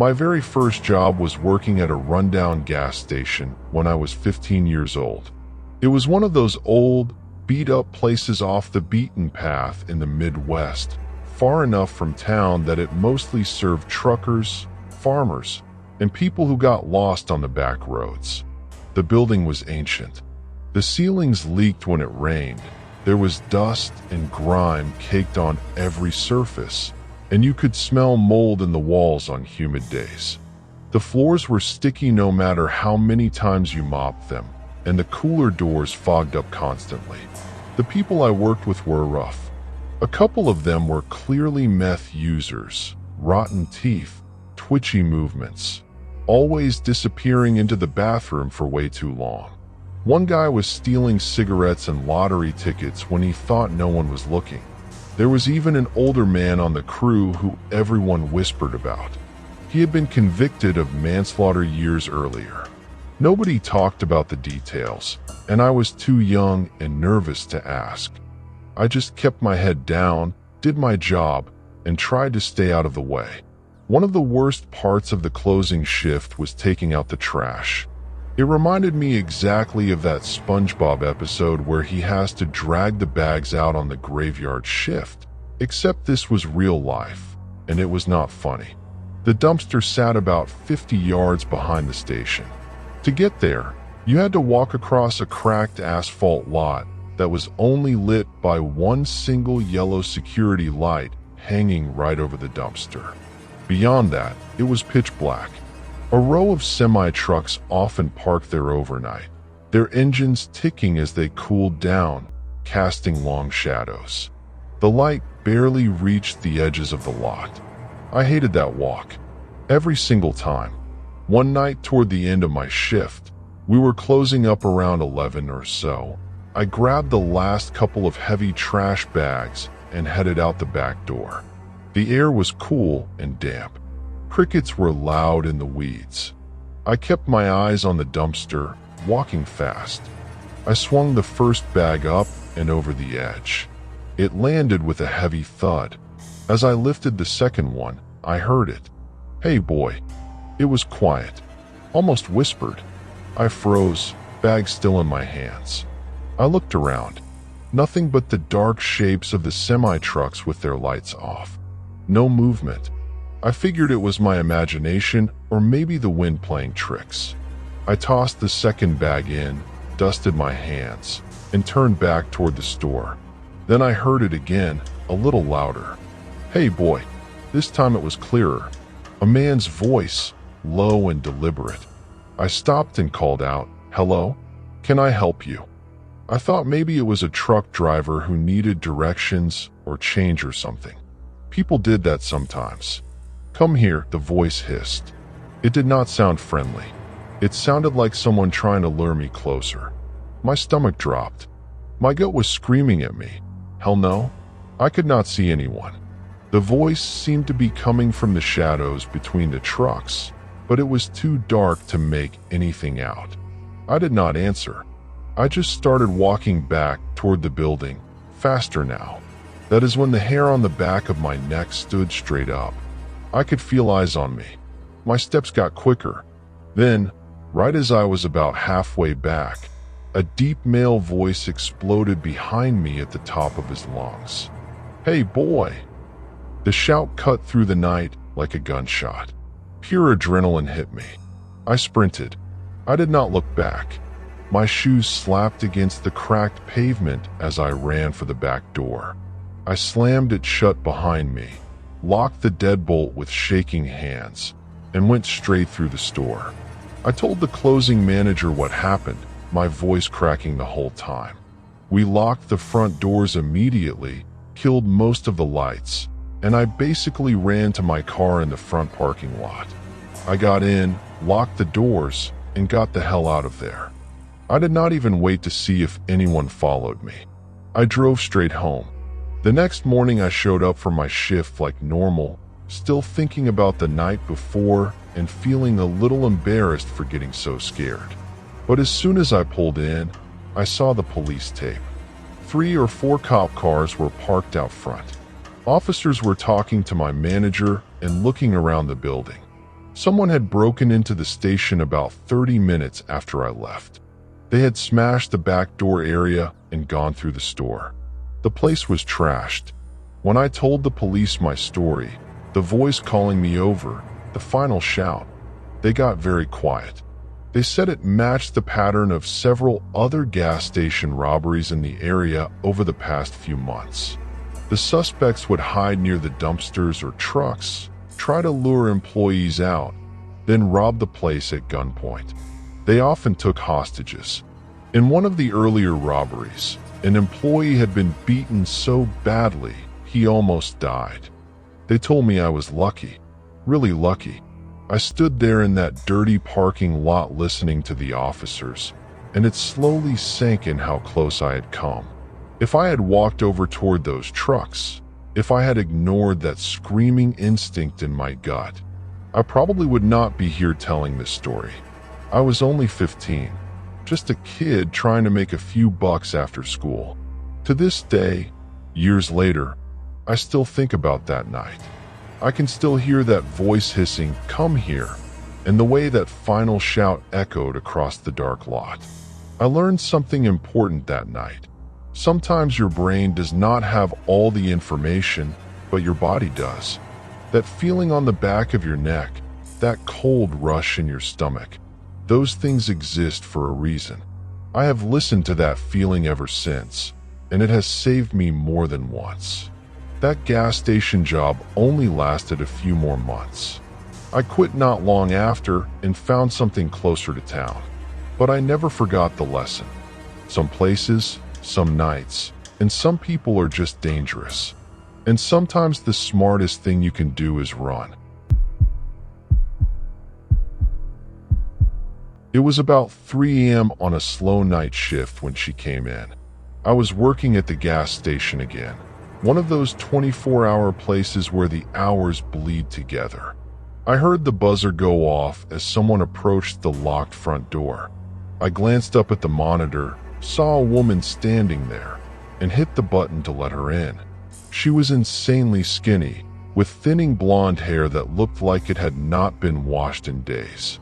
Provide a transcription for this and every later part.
My very first job was working at a rundown gas station when I was 15 years old. It was one of those old, beat-up places off the beaten path in the Midwest, far enough from town that it mostly served truckers, farmers, and people who got lost on the back roads. The building was ancient. The ceilings leaked when it rained. There was dust and grime caked on every surface, and you could smell mold in the walls on humid days. The floors were sticky no matter how many times you mopped them, and the cooler doors fogged up constantly. The people I worked with were rough. A couple of them were clearly meth users, rotten teeth, twitchy movements, always disappearing into the bathroom for way too long. One guy was stealing cigarettes and lottery tickets when he thought no one was looking. There was even an older man on the crew who everyone whispered about. He had been convicted of manslaughter years earlier. Nobody talked about the details, and I was too young and nervous to ask. I just kept my head down, did my job, and tried to stay out of the way. One of the worst parts of the closing shift was taking out the trash. It reminded me exactly of that SpongeBob episode where he has to drag the bags out on the graveyard shift, except this was real life, and it was not funny. The dumpster sat about 50 yards behind the station. To get there, you had to walk across a cracked asphalt lot that was only lit by one single yellow security light hanging right over the dumpster. Beyond that, it was pitch black. A row of semi-trucks often parked there overnight, their engines ticking as they cooled down, casting long shadows. The light barely reached the edges of the lot. I hated that walk, every single time. One night toward the end of my shift, we were closing up around 11 or so. I grabbed the last couple of heavy trash bags and headed out the back door. The air was cool and damp. Crickets were loud in the weeds. I kept my eyes on the dumpster, walking fast. I swung the first bag up and over the edge. It landed with a heavy thud. As I lifted the second one, I heard it. "Hey, boy." It was quiet, almost whispered. I froze, bag still in my hands. I looked around. Nothing but the dark shapes of the semi-trucks with their lights off. No movement. I figured it was my imagination or maybe the wind playing tricks. I tossed the second bag in, dusted my hands, and turned back toward the store. Then I heard it again, a little louder. "Hey, boy." This time it was clearer. A man's voice, low and deliberate. I stopped and called out, "Hello? Can I help you?" I thought maybe it was a truck driver who needed directions or change or something. People did that sometimes. "Come here," the voice hissed. It did not sound friendly. It sounded like someone trying to lure me closer. My stomach dropped. My gut was screaming at me. Hell no. I could not see anyone. The voice seemed to be coming from the shadows between the trucks, but it was too dark to make anything out. I did not answer. I just started walking back toward the building, faster now. That is when the hair on the back of my neck stood straight up. I could feel eyes on me. My steps got quicker. Then, right as I was about halfway back, a deep male voice exploded behind me at the top of his lungs. "Hey, boy!" The shout cut through the night like a gunshot. Pure adrenaline hit me. I sprinted. I did not look back. My shoes slapped against the cracked pavement as I ran for the back door. I slammed it shut behind me, locked the deadbolt with shaking hands, and went straight through the store. I told the closing manager what happened, my voice cracking the whole time. We locked the front doors immediately, killed most of the lights, and I basically ran to my car in the front parking lot. I got in, locked the doors, and got the hell out of there. I did not even wait to see if anyone followed me. I drove straight home. The next morning I showed up for my shift like normal, still thinking about the night before and feeling a little embarrassed for getting so scared. But as soon as I pulled in, I saw the police tape. 3 or 4 cop cars were parked out front. Officers were talking to my manager and looking around the building. Someone had broken into the station about 30 minutes after I left. They had smashed the back door area and gone through the store. The place was trashed. When I told the police my story, the voice calling me over, the final shout, they got very quiet. They said it matched the pattern of several other gas station robberies in the area over the past few months. The suspects would hide near the dumpsters or trucks, try to lure employees out, then rob the place at gunpoint. They often took hostages. In one of the earlier robberies, an employee had been beaten so badly he almost died. They told me I was lucky, really lucky. I stood there in that dirty parking lot listening to the officers, and it slowly sank in how close I had come. If I had walked over toward those trucks, if I had ignored that screaming instinct in my gut, I probably would not be here telling this story. I was only 15, just a kid trying to make a few bucks after school. To this day, years later, I still think about that night. I can still hear that voice hissing, "Come here," and the way that final shout echoed across the dark lot. I learned something important that night. Sometimes your brain does not have all the information, but your body does. That feeling on the back of your neck, that cold rush in your stomach, those things exist for a reason. I have listened to that feeling ever since, and it has saved me more than once. That gas station job only lasted a few more months. I quit not long after and found something closer to town. But I never forgot the lesson. Some places, some nights, and some people are just dangerous. And sometimes the smartest thing you can do is run. It was about 3 a.m. on a slow night shift when she came in. I was working at the gas station again. One of those 24-hour places where the hours bleed together. I heard the buzzer go off as someone approached the locked front door. I glanced up at the monitor, saw a woman standing there, and hit the button to let her in. She was insanely skinny, with thinning blonde hair that looked like it had not been washed in days.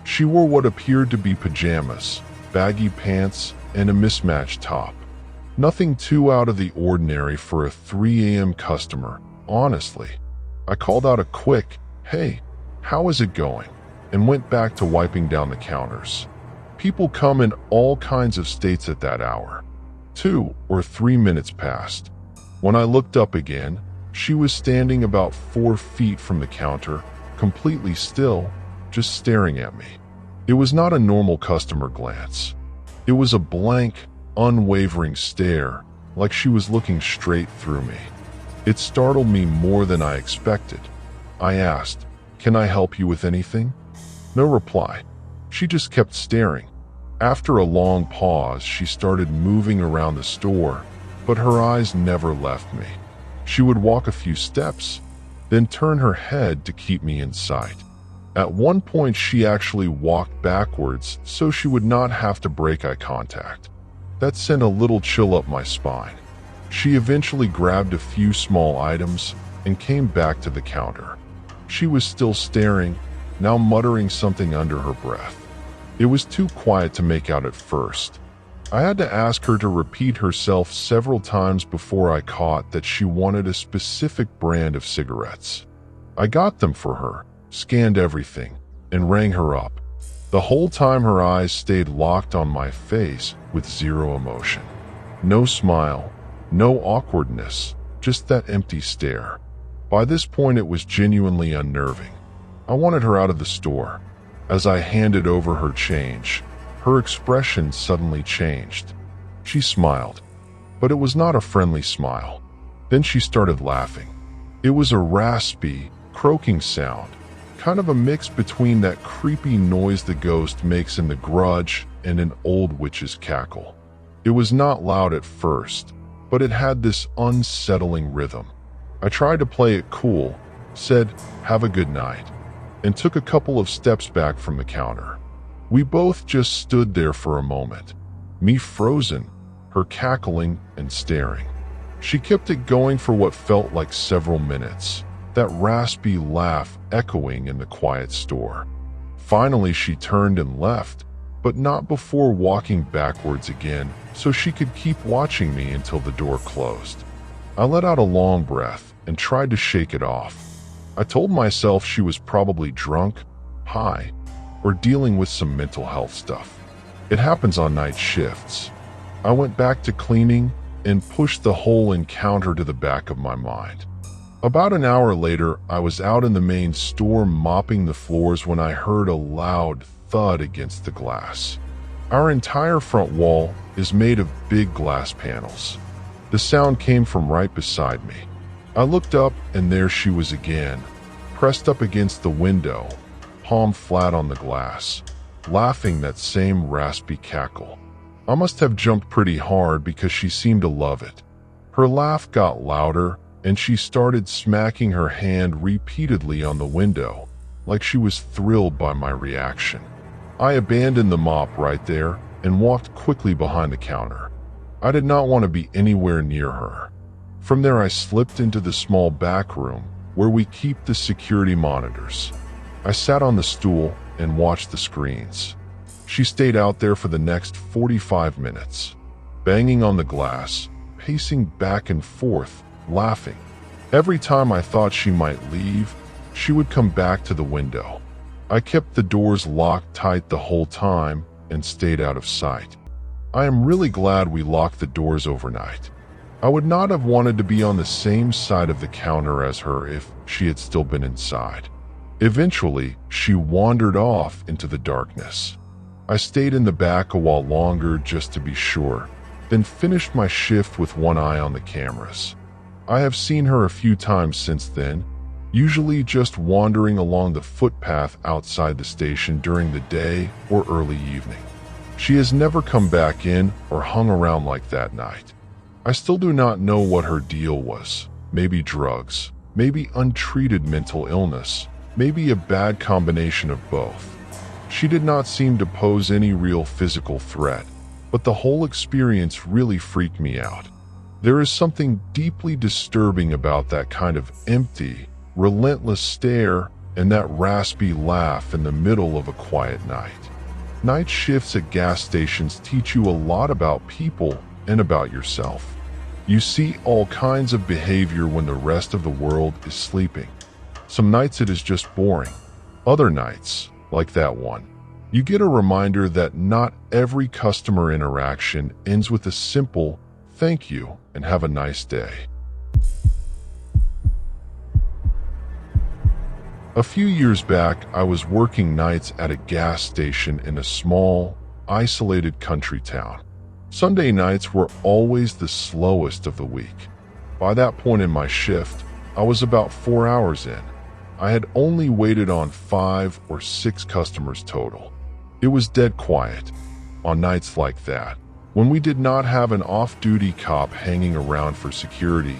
She wore what appeared to be pajamas, baggy pants, and a mismatched top. Nothing too out of the ordinary for a 3 a.m. customer, honestly. I called out a quick, "Hey, how is it going?" and went back to wiping down the counters. People come in all kinds of states at that hour. 2 or 3 minutes passed. When I looked up again, she was standing about 4 feet from the counter, completely still, just staring at me. It was not a normal customer glance. It was a blank, unwavering stare, like she was looking straight through me. It startled me more than I expected. I asked, "Can I help you with anything?" No reply. She just kept staring. After a long pause, she started moving around the store, but her eyes never left me. She would walk a few steps, then turn her head to keep me in sight. At one point, she actually walked backwards so she would not have to break eye contact. That sent a little chill up my spine. She eventually grabbed a few small items and came back to the counter. She was still staring, now muttering something under her breath. It was too quiet to make out at first. I had to ask her to repeat herself several times before I caught that she wanted a specific brand of cigarettes. I got them for her, scanned everything, and rang her up. The whole time her eyes stayed locked on my face with zero emotion. No smile, no awkwardness, just that empty stare. By this point, it was genuinely unnerving. I wanted her out of the store. As I handed over her change, her expression suddenly changed. She smiled, but it was not a friendly smile. Then she started laughing. It was a raspy, croaking sound, kind of a mix between that creepy noise the ghost makes in The Grudge and an old witch's cackle. It was not loud at first, but it had this unsettling rhythm. I tried to play it cool, said, "Have a good night," and took a couple of steps back from the counter. We both just stood there for a moment, me frozen, her cackling and staring. She kept it going for what felt like several minutes. that raspy laugh echoing in the quiet store. Finally, she turned and left, but not before walking backwards again so she could keep watching me until the door closed. I let out a long breath and tried to shake it off. I told myself she was probably drunk, high, or dealing with some mental health stuff. It happens on night shifts. I went back to cleaning and pushed the whole encounter to the back of my mind. About an hour later, I was out in the main store mopping the floors when I heard a loud thud against the glass. Our entire front wall is made of big glass panels. The sound came from right beside me. I looked up and there she was again, pressed up against the window, palm flat on the glass, laughing that same raspy cackle. I must have jumped pretty hard because she seemed to love it. Her laugh got louder and she started smacking her hand repeatedly on the window, like she was thrilled by my reaction. I abandoned the mop right there and walked quickly behind the counter. I did not want to be anywhere near her. From there, I slipped into the small back room where we keep the security monitors. I sat on the stool and watched the screens. She stayed out there for the next 45 minutes, banging on the glass, pacing back and forth, laughing. Every time I thought she might leave, she would come back to the window. I kept the doors locked tight the whole time and stayed out of sight. I am really glad we locked the doors overnight. I would not have wanted to be on the same side of the counter as her if she had still been inside. Eventually, she wandered off into the darkness. I stayed in the back a while longer just to be sure, then finished my shift with one eye on the cameras. I have seen her a few times since then, usually just wandering along the footpath outside the station during the day or early evening. She has never come back in or hung around like that night. I still do not know what her deal was. Maybe drugs, maybe untreated mental illness, maybe a bad combination of both. She did not seem to pose any real physical threat, but the whole experience really freaked me out. There is something deeply disturbing about that kind of empty, relentless stare and that raspy laugh in the middle of a quiet night. Night shifts at gas stations teach you a lot about people and about yourself. You see all kinds of behavior when the rest of the world is sleeping. Some nights it is just boring. Other nights, like that one, you get a reminder that not every customer interaction ends with a simple thank you and have a nice day. A few years back, I was working nights at a gas station in a small, isolated country town. Sunday nights were always the slowest of the week. By that point in my shift, I was about 4 hours in. I had only waited on 5 or 6 customers total. It was dead quiet. On nights like that, when we did not have an off-duty cop hanging around for security,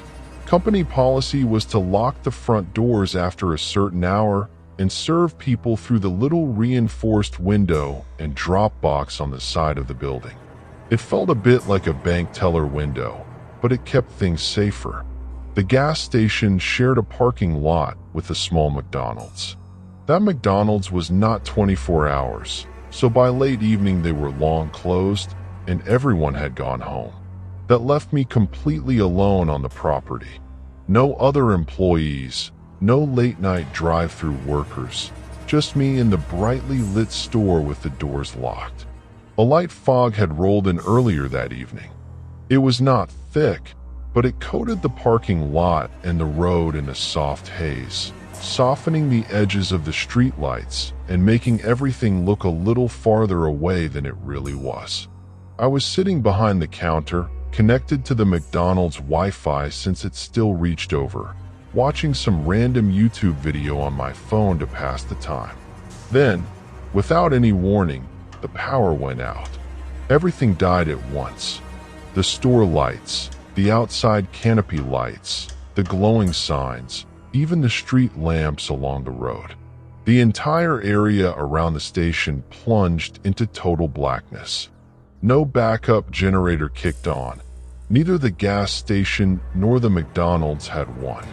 company policy was to lock the front doors after a certain hour and serve people through the little reinforced window and drop box on the side of the building. It felt a bit like a bank teller window, but it kept things safer. The gas station shared a parking lot with a small McDonald's. That McDonald's was not 24 hours, so by late evening they were long closed and everyone had gone home. That left me completely alone on the property. No other employees, no late-night drive-through workers, just me in the brightly lit store with the doors locked. A light fog had rolled in earlier that evening. It was not thick, but it coated the parking lot and the road in a soft haze, softening the edges of the streetlights and making everything look a little farther away than it really was. I was sitting behind the counter, connected to the McDonald's Wi-Fi since it still reached over, watching some random YouTube video on my phone to pass the time. Then, without any warning, the power went out. Everything died at once. The store lights, the outside canopy lights, the glowing signs, even the street lamps along the road. The entire area around the station plunged into total blackness. No backup generator kicked on. Neither the gas station nor the McDonald's had one.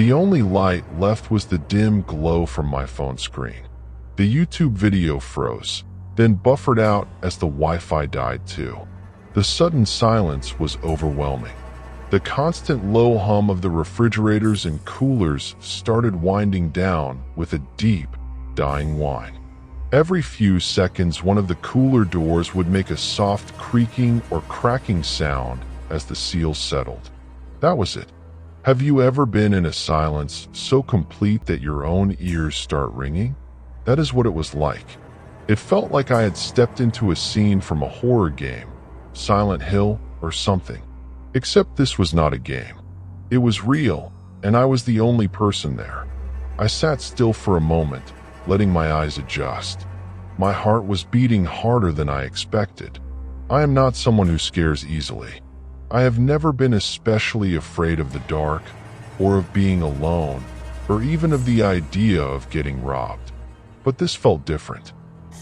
The only light left was the dim glow from my phone screen. The YouTube video froze, then buffered out as the Wi-Fi died too. The sudden silence was overwhelming. The constant low hum of the refrigerators and coolers started winding down with a deep, dying whine. Every few seconds, one of the cooler doors would make a soft creaking or cracking sound as the seal settled. That was it. Have you ever been in a silence so complete that your own ears start ringing? That is what it was like. It felt like I had stepped into a scene from a horror game, Silent Hill or something. Except this was not a game. It was real, and I was the only person there. I sat still for a moment, letting my eyes adjust. My heart was beating harder than I expected. I am not someone who scares easily. I have never been especially afraid of the dark, or of being alone, or even of the idea of getting robbed. But this felt different.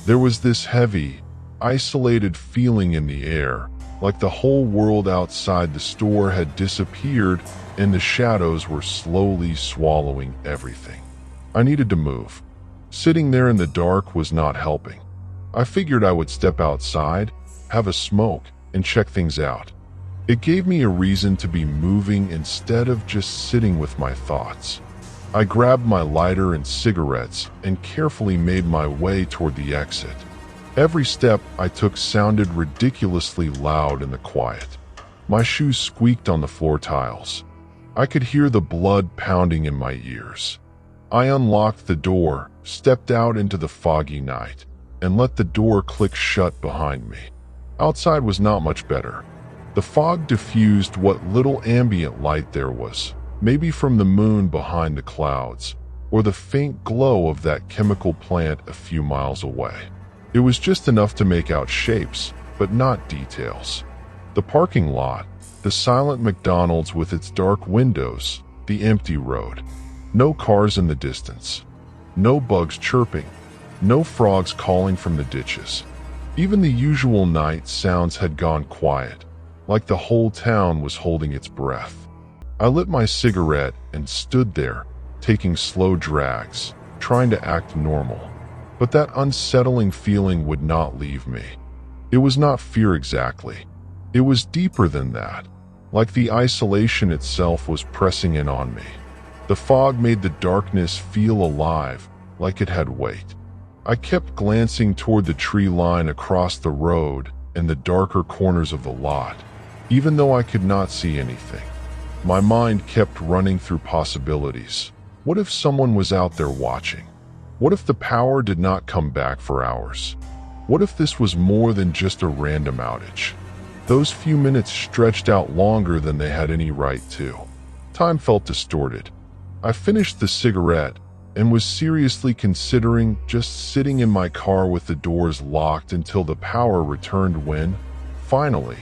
There was this heavy, isolated feeling in the air, like the whole world outside the store had disappeared and the shadows were slowly swallowing everything. I needed to move. Sitting there in the dark was not helping. I figured I would step outside, have a smoke, and check things out. It gave me a reason to be moving instead of just sitting with my thoughts. I grabbed my lighter and cigarettes and carefully made my way toward the exit. Every step I took sounded ridiculously loud in the quiet. My shoes squeaked on the floor tiles. I could hear the blood pounding in my ears. I unlocked the door, stepped out into the foggy night, and let the door click shut behind me. Outside was not much better. The fog diffused what little ambient light there was, maybe from the moon behind the clouds, or the faint glow of that chemical plant a few miles away. It was just enough to make out shapes, but not details. The parking lot, the silent McDonald's with its dark windows, the empty road. No cars in the distance. No bugs chirping. No frogs calling from the ditches. Even the usual night sounds had gone quiet, like the whole town was holding its breath. I lit my cigarette and stood there, taking slow drags, trying to act normal. But that unsettling feeling would not leave me. It was not fear exactly. It was deeper than that, like the isolation itself was pressing in on me. The fog made the darkness feel alive, like it had weight. I kept glancing toward the tree line across the road and the darker corners of the lot, even though I could not see anything. My mind kept running through possibilities. What if someone was out there watching? What if the power did not come back for hours? What if this was more than just a random outage? Those few minutes stretched out longer than they had any right to. Time felt distorted. I finished the cigarette and was seriously considering just sitting in my car with the doors locked until the power returned when, finally,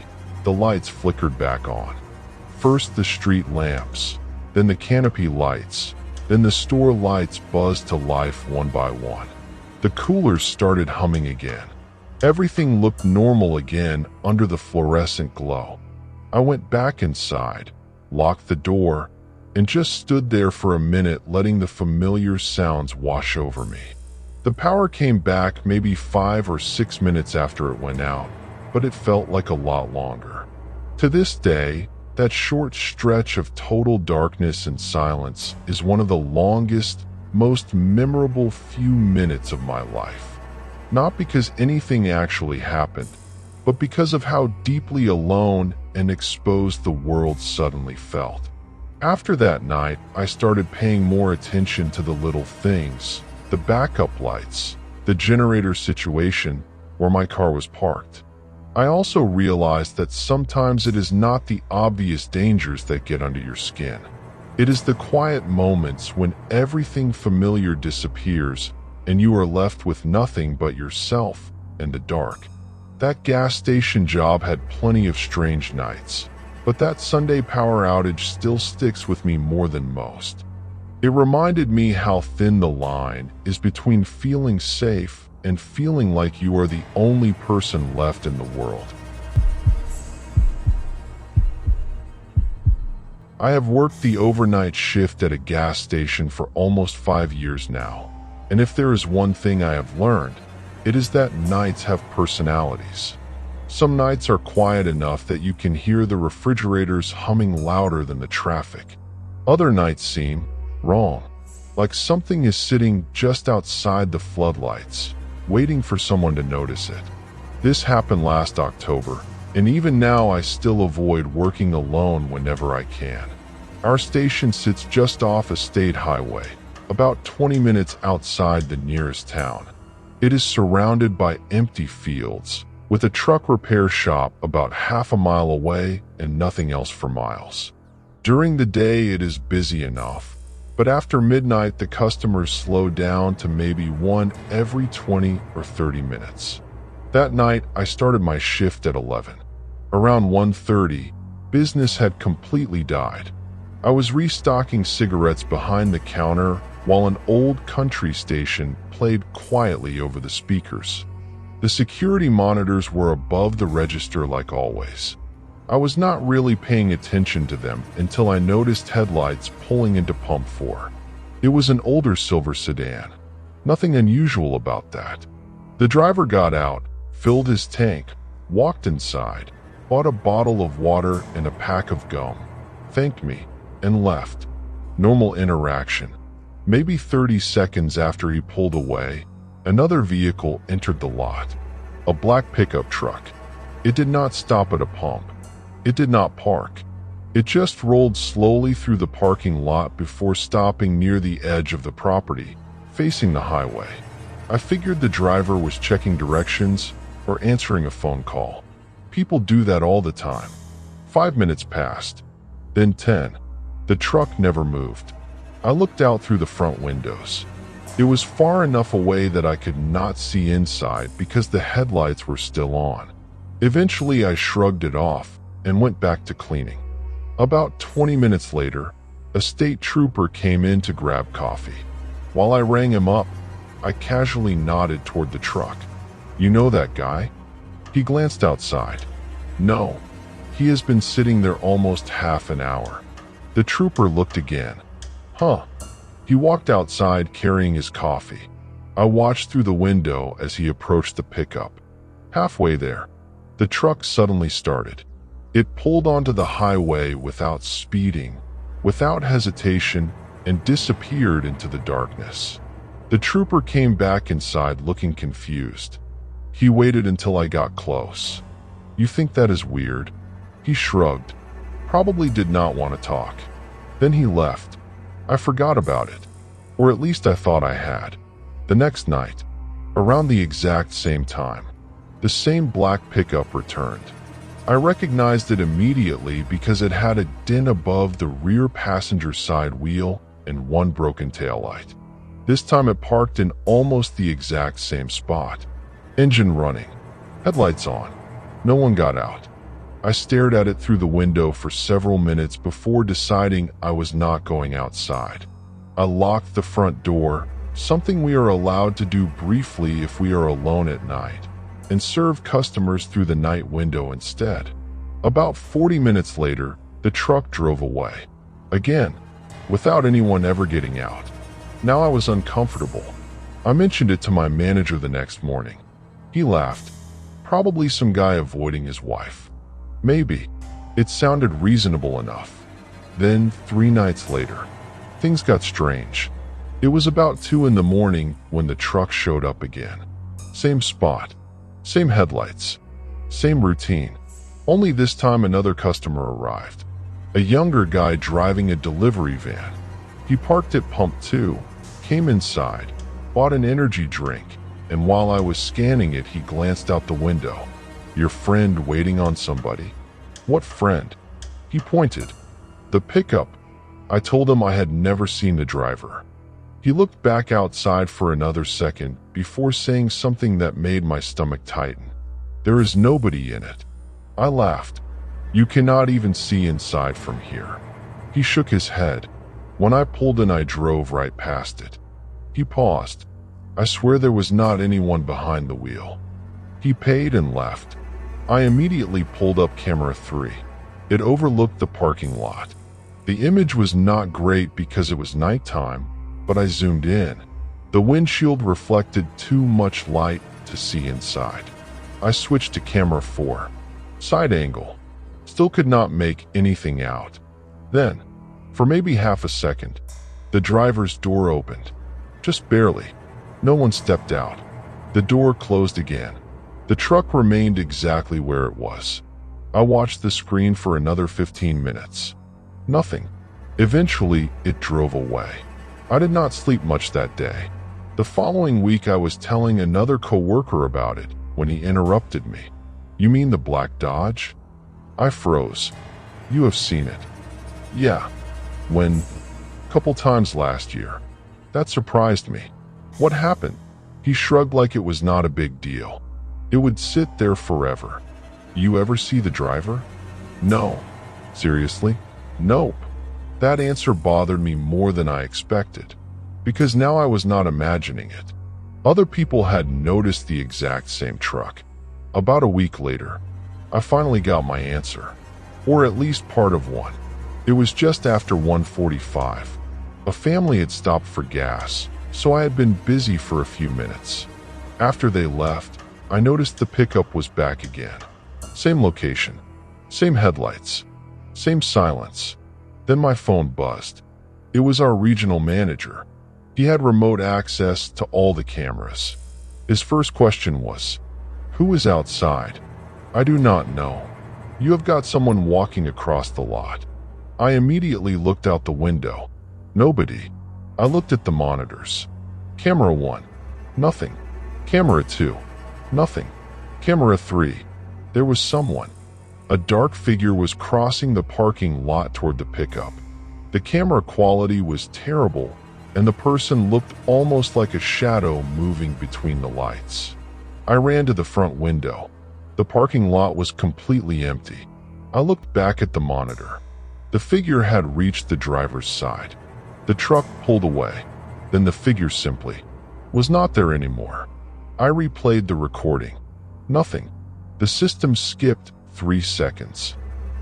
the lights flickered back on. First the street lamps, then the canopy lights, then the store lights buzzed to life one by one. The coolers started humming again. Everything looked normal again under the fluorescent glow. I went back inside, locked the door, and just stood there for a minute letting the familiar sounds wash over me. The power came back maybe 5 or 6 minutes after it went out, but it felt like a lot longer. To this day, that short stretch of total darkness and silence is one of the longest, most memorable few minutes of my life. Not because anything actually happened, but because of how deeply alone and exposed the world suddenly felt. After that night, I started paying more attention to the little things, the backup lights, the generator situation where my car was parked. I also realized that sometimes it is not the obvious dangers that get under your skin. It is the quiet moments when everything familiar disappears and you are left with nothing but yourself and the dark. That gas station job had plenty of strange nights, but that Sunday power outage still sticks with me more than most. It reminded me how thin the line is between feeling safe and feeling like you are the only person left in the world. I have worked the overnight shift at a gas station for almost 5 years now, and if there is one thing I have learned, it is that nights have personalities. Some nights are quiet enough that you can hear the refrigerators humming louder than the traffic. Other nights seem wrong, like something is sitting just outside the floodlights, waiting for someone to notice it. This happened last October, and even now I still avoid working alone whenever I can. Our station sits just off a state highway, about 20 minutes outside the nearest town. It is surrounded by empty fields, with a truck repair shop about half a mile away and nothing else for miles. During the day it is busy enough, but after midnight the customers slow down to maybe one every 20 or 30 minutes. That night I started my shift at 11. Around 1:30, business had completely died. I was restocking cigarettes behind the counter while an old country station played quietly over the speakers. The security monitors were above the register like always. I was not really paying attention to them until I noticed headlights pulling into pump 4. It was an older silver sedan. Nothing unusual about that. The driver got out, filled his tank, walked inside, bought a bottle of water and a pack of gum, thanked me, and left. Normal interaction. Maybe 30 seconds after he pulled away, another vehicle entered the lot. A black pickup truck. It did not stop at a pump. It did not park. It just rolled slowly through the parking lot before stopping near the edge of the property, facing the highway. I figured the driver was checking directions or answering a phone call. People do that all the time. 5 minutes passed, then 10. The truck never moved. I looked out through the front windows. It was far enough away that I could not see inside because the headlights were still on. Eventually I shrugged it off and went back to cleaning. About 20 minutes later, a state trooper came in to grab coffee. While I rang him up, I casually nodded toward the truck. "You know that guy?" He glanced outside. "No, he has been sitting there almost half an hour." The trooper looked again. "Huh." He walked outside carrying his coffee. I watched through the window as he approached the pickup. Halfway there, the truck suddenly started. It pulled onto the highway without speeding, without hesitation, and disappeared into the darkness. The trooper came back inside looking confused. He waited until I got close. "You think that is weird?" He shrugged. Probably did not want to talk. Then he left. I forgot about it, or at least I thought I had. The next night, around the exact same time, the same black pickup returned. I recognized it immediately because it had a dent above the rear passenger side wheel and one broken taillight. This time it parked in almost the exact same spot. Engine running, headlights on. No one got out. I stared at it through the window for several minutes before deciding I was not going outside. I locked the front door, something we are allowed to do briefly if we are alone at night, and served customers through the night window instead. About 40 minutes later, the truck drove away. Again, without anyone ever getting out. Now I was uncomfortable. I mentioned it to my manager the next morning. He laughed. Probably some guy avoiding his wife. Maybe. It sounded reasonable enough. Then, 3 nights later, things got strange. It was about 2 in the morning when the truck showed up again. Same spot, same headlights, same routine. Only this time another customer arrived. A younger guy driving a delivery van. He parked at pump 2, came inside, bought an energy drink, and while I was scanning it, he glanced out the window. "Your friend waiting on somebody?" "What friend?" He pointed. "The pickup." I told him I had never seen the driver. He looked back outside for another second before saying something that made my stomach tighten. "There is nobody in it." I laughed. "You cannot even see inside from here." He shook his head. "When I pulled in, I drove right past it." He paused. "I swear there was not anyone behind the wheel." He paid and left. I immediately pulled up camera 3. It overlooked the parking lot. The image was not great because it was nighttime, but I zoomed in. The windshield reflected too much light to see inside. I switched to camera 4. Side angle. Still could not make anything out. Then, for maybe half a second, the driver's door opened. Just barely. No one stepped out. The door closed again. The truck remained exactly where it was. I watched the screen for another 15 minutes. Nothing. Eventually, it drove away. I did not sleep much that day. The following week, I was telling another coworker about it when he interrupted me. "You mean the black Dodge?" I froze. "You have seen it?" "Yeah. When? Couple times last year." That surprised me. "What happened?" He shrugged like it was not a big deal. "It would sit there forever." "You ever see the driver?" "No." "Seriously?" "Nope." That answer bothered me more than I expected, because now I was not imagining it. Other people had noticed the exact same truck. About a week later, I finally got my answer, or at least part of one. It was just after 1:45. A family had stopped for gas, so I had been busy for a few minutes. After they left, I noticed the pickup was back again. Same location, same headlights, same silence. Then my phone buzzed. It was our regional manager. He had remote access to all the cameras. His first question was, "Who is outside?" "I do not know. You have got someone walking across the lot." I immediately looked out the window. Nobody. I looked at the monitors. Camera 1. Nothing. Camera 2. Nothing. Camera 3. There was someone. A dark figure was crossing the parking lot toward the pickup. The camera quality was terrible, and the person looked almost like a shadow moving between the lights. I ran to the front window. The parking lot was completely empty. I looked back at the monitor. The figure had reached the driver's side. The truck pulled away. Then the figure simply was not there anymore. I replayed the recording. Nothing. The system skipped 3 seconds.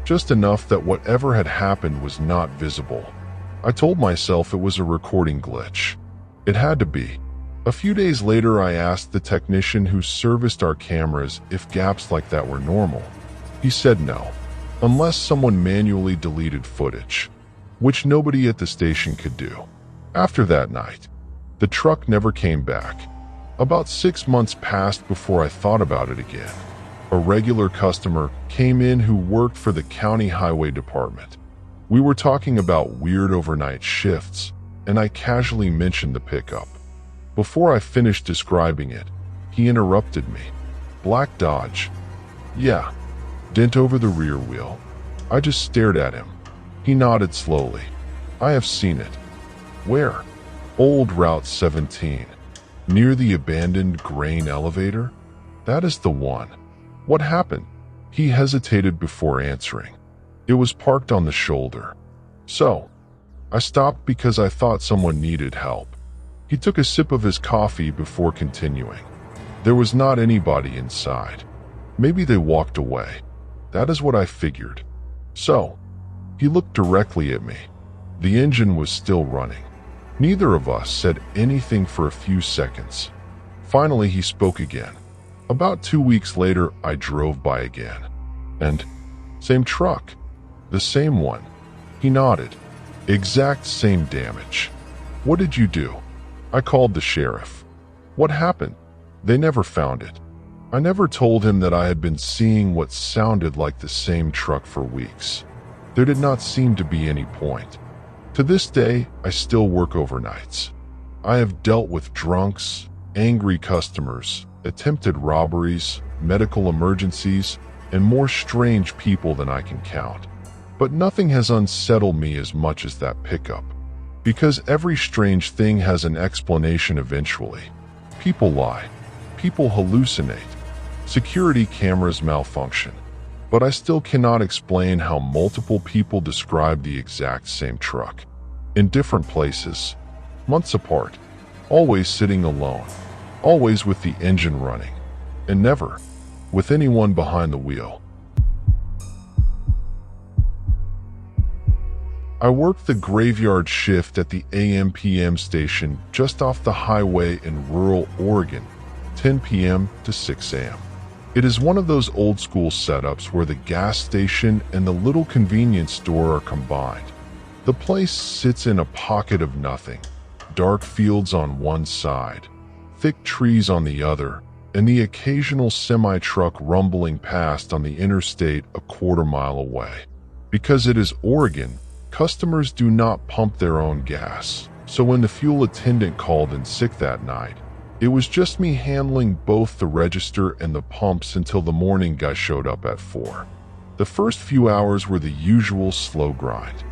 Just enough that whatever had happened was not visible. I told myself it was a recording glitch. It had to be. A few days later, I asked the technician who serviced our cameras if gaps like that were normal. He said no, unless someone manually deleted footage, which nobody at the station could do. After that night, the truck never came back. About 6 months passed before I thought about it again. A regular customer came in who worked for the county highway department. We were talking about weird overnight shifts, and I casually mentioned the pickup. Before I finished describing it, he interrupted me. "Black Dodge." "Yeah." "Dent over the rear wheel." I just stared at him. He nodded slowly. "I have seen it." "Where?" "Old Route 17. Near the abandoned grain elevator." "That is the one." "What happened?" He hesitated before answering. "It was parked on the shoulder." "So?" I stopped because I thought someone needed help. He took a sip of his coffee before continuing. "There was not anybody inside. Maybe they walked away." "That is what I figured." "So?" He looked directly at me. The engine was still running. Neither of us said anything for a few seconds. Finally, he spoke again. "About 2 weeks later, I drove by again. And same truck. The same one." He nodded. "Exact same damage." "What did you do?" "I called the sheriff." "What happened?" "They never found it." I never told him that I had been seeing what sounded like the same truck for weeks. There did not seem to be any point. To this day, I still work overnights. I have dealt with drunks, angry customers, attempted robberies, medical emergencies, and more strange people than I can count. But nothing has unsettled me as much as that pickup. Because every strange thing has an explanation eventually. People lie. People hallucinate. Security cameras malfunction. But I still cannot explain how multiple people describe the exact same truck. In different places, months apart, always sitting alone. Always with the engine running, and never with anyone behind the wheel. I worked the graveyard shift at the AM/PM station just off the highway in rural Oregon, 10 p.m. to 6 a.m. It is one of those old-school setups where the gas station and the little convenience store are combined. The place sits in a pocket of nothing, dark fields on one side, thick trees on the other, and the occasional semi-truck rumbling past on the interstate a quarter-mile away. Because it is Oregon, customers do not pump their own gas, so when the fuel attendant called in sick that night, it was just me handling both the register and the pumps until the morning guy showed up at 4. The first few hours were the usual slow grind.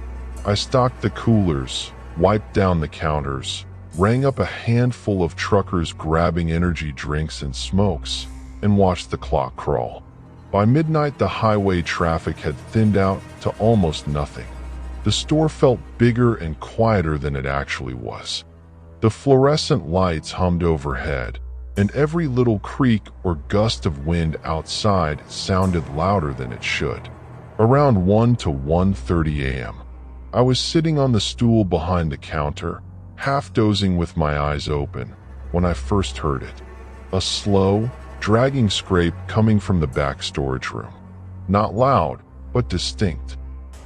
I stocked the coolers, wiped down the counters, rang up a handful of truckers grabbing energy drinks and smokes, and watched the clock crawl. By midnight, the highway traffic had thinned out to almost nothing. The store felt bigger and quieter than it actually was. The fluorescent lights hummed overhead, and every little creak or gust of wind outside sounded louder than it should. Around 1 to 1:30 a.m., I was sitting on the stool behind the counter, half dozing with my eyes open, when I first heard it. A slow, dragging scrape coming from the back storage room. Not loud, but distinct,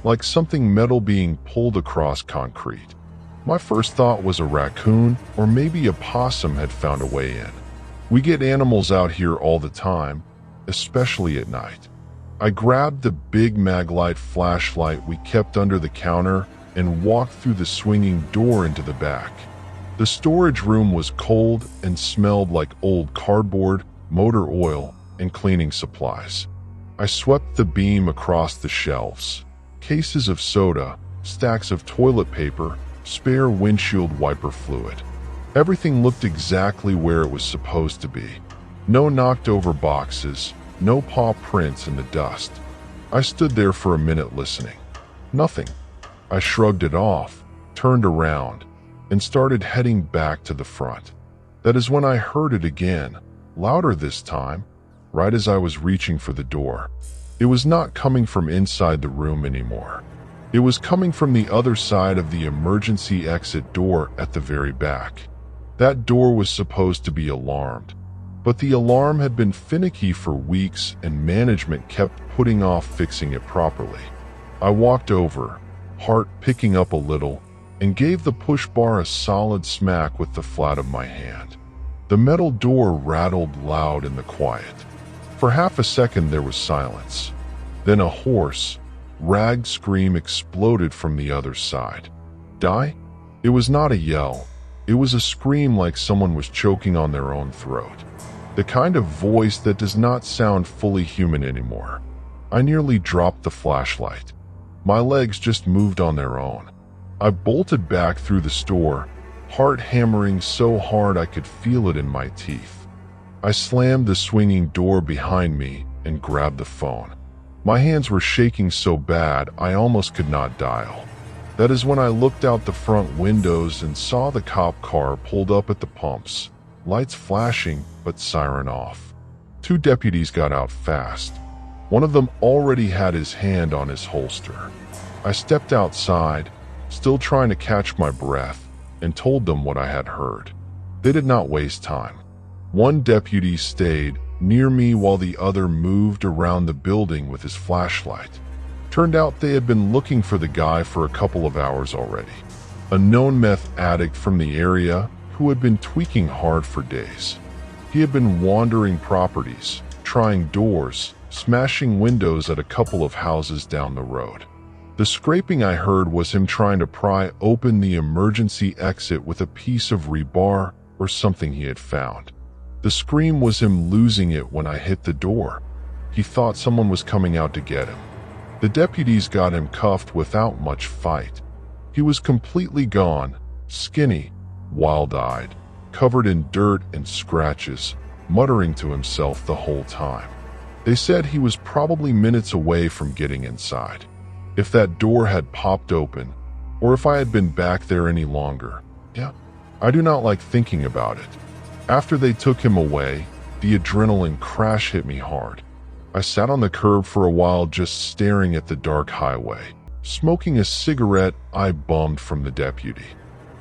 like something metal being pulled across concrete. My first thought was a raccoon or maybe a possum had found a way in. We get animals out here all the time, especially at night. I grabbed the big Maglite flashlight we kept under the counter and walked through the swinging door into the back. The storage room was cold and smelled like old cardboard, motor oil, and cleaning supplies. I swept the beam across the shelves. Cases of soda, stacks of toilet paper, spare windshield wiper fluid. Everything looked exactly where it was supposed to be. No knocked over boxes, no paw prints in the dust. I stood there for a minute listening. Nothing. I shrugged it off, turned around, and started heading back to the front. That is when I heard it again, louder this time, right as I was reaching for the door. It was not coming from inside the room anymore. It was coming from the other side of the emergency exit door at the very back. That door was supposed to be alarmed, but the alarm had been finicky for weeks and management kept putting off fixing it properly. I walked over, heart picking up a little, and gave the push bar a solid smack with the flat of my hand. The metal door rattled loud in the quiet. For half a second there was silence. Then a hoarse, ragged scream exploded from the other side. Die? It was not a yell. It was a scream like someone was choking on their own throat. The kind of voice that does not sound fully human anymore. I nearly dropped the flashlight. My legs just moved on their own. I bolted back through the store, heart hammering so hard I could feel it in my teeth. I slammed the swinging door behind me and grabbed the phone. My hands were shaking so bad I almost could not dial. That is when I looked out the front windows and saw the cop car pulled up at the pumps, lights flashing but siren off. 2 deputies got out fast. One of them already had his hand on his holster. I stepped outside, still trying to catch my breath, and told them what I had heard. They did not waste time. One deputy stayed near me while the other moved around the building with his flashlight. Turned out they had been looking for the guy for a couple of hours already. A known meth addict from the area who had been tweaking hard for days. He had been wandering properties, trying doors, smashing windows at a couple of houses down the road. The scraping I heard was him trying to pry open the emergency exit with a piece of rebar or something he had found. The scream was him losing it when I hit the door. He thought someone was coming out to get him. The deputies got him cuffed without much fight. He was completely gone, skinny, wild-eyed, covered in dirt and scratches, muttering to himself the whole time. They said he was probably minutes away from getting inside. If that door had popped open, or if I had been back there any longer, I do not like thinking about it. After they took him away, the adrenaline crash hit me hard. I sat on the curb for a while just staring at the dark highway, smoking a cigarette I bummed from the deputy.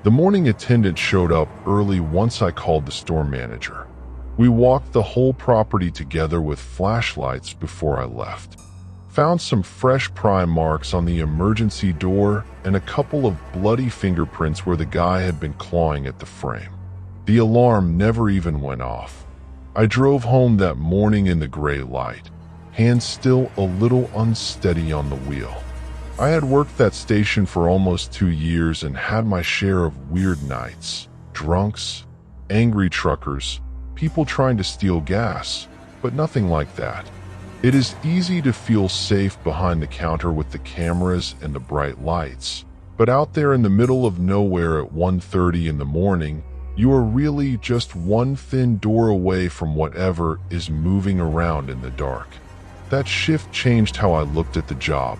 The morning attendant showed up early once I called the store manager. We walked the whole property together with flashlights before I left. Found some fresh pry marks on the emergency door and a couple of bloody fingerprints where the guy had been clawing at the frame. The alarm never even went off. I drove home that morning in the gray light, hands still a little unsteady on the wheel. I had worked that station for almost 2 years and had my share of weird nights, drunks, angry truckers, people trying to steal gas, but nothing like that. It is easy to feel safe behind the counter with the cameras and the bright lights, but out there in the middle of nowhere at 1:30 in the morning, you are really just one thin door away from whatever is moving around in the dark. That shift changed how I looked at the job.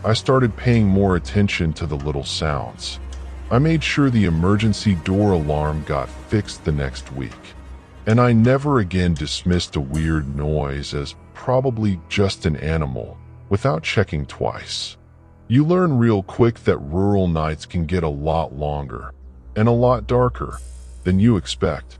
I started paying more attention to the little sounds. I made sure the emergency door alarm got fixed the next week. And I never again dismissed a weird noise as probably just an animal without checking twice. You learn real quick that rural nights can get a lot longer and a lot darker than you expect.